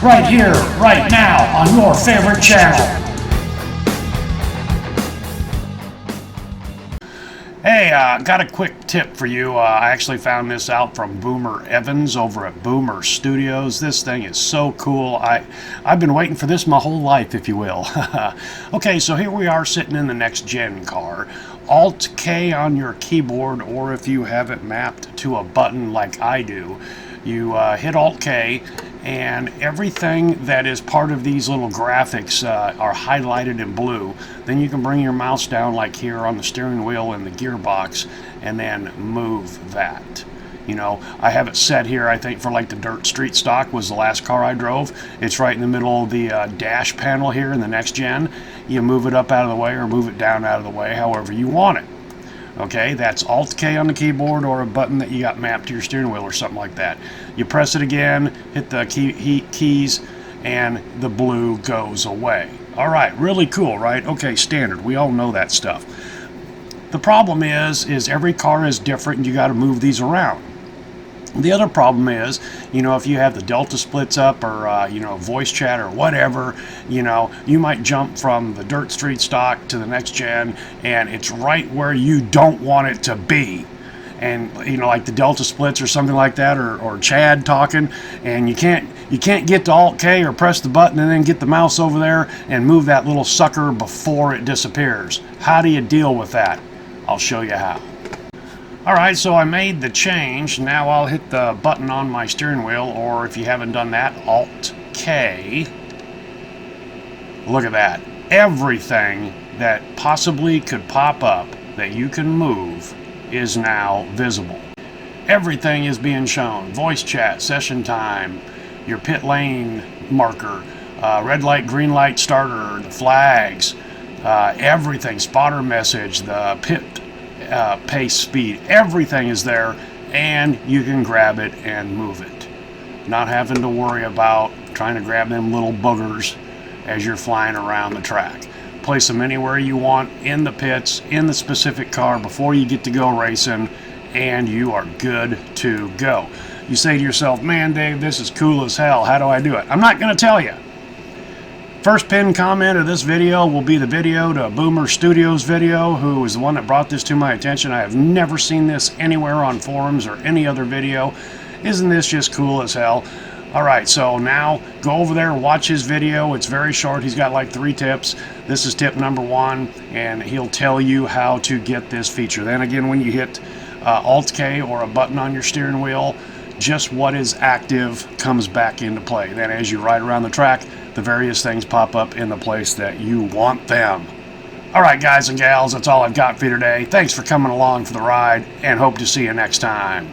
right here, right now, on your favorite channel. Hey, got a quick tip for you. I actually found this out from Boomer Evans over at OBS Studios. This thing is so cool. I've been waiting for this my whole life, if you will. Okay, so here we are sitting in the next gen car. Alt-K on your keyboard, or if you have it mapped to a button like I do, you hit Alt-K, and everything that is part of these little graphics are highlighted in blue. Then you can bring your mouse down like here on the steering wheel and the gearbox and then move that. You know, I have it set here, I think, for like the Dirt Street Stock was the last car I drove. It's right in the middle of the dash panel here in the next gen. You move it up out of the way or move it down out of the way, however you want it. Okay, that's Alt-K on the keyboard, or a button that you got mapped to your steering wheel or something like that. You press it again, hit the keys, and the blue goes away. All right, really cool, right? Okay, standard. We all know that stuff. The problem is every car is different, and you got to move these around. The other problem is, you know, if you have the delta splits up or, you know, voice chat or whatever, you know, you might jump from the Dirt Street Stock to the next gen and it's right where you don't want it to be. And, you know, like the delta splits or something like that, or Chad talking, and you can't get to Alt-K or press the button and then get the mouse over there and move that little sucker before it disappears. How do you deal with that? I'll show you how. Alright, so I made the change. Now I'll hit the button on my steering wheel, or if you haven't done that, Alt-K. Look at that. Everything that possibly could pop up that you can move is now visible. Everything is being shown. Voice chat, session time, your pit lane marker, red light, green light starter, the flags, everything, spotter message, the pit pace speed, everything is there, and you can grab it and move it. Not having to worry about trying to grab them little boogers as you're flying around the track. Place them anywhere you want in the pits, in the specific car before you get to go racing, and you are good to go. You say to yourself, man, Dave, this is cool as hell. How do I do it? I'm not going to tell you. First pinned comment of this video will be the video to OBS Studios video, who is the one that brought this to my attention. I have never seen this anywhere on forums or any other video. Isn't this just cool as hell? Alright, so now go over there and watch his video. It's very short. He's got like 3 tips. This is tip number 1, and he'll tell you how to get this feature. Then again, when you hit Alt-K or a button on your steering wheel, just what is active comes back into play. Then as you ride around the track, the various things pop up in the place that you want them. Alright guys and gals, that's all I've got for you today. Thanks for coming along for the ride, and hope to see you next time.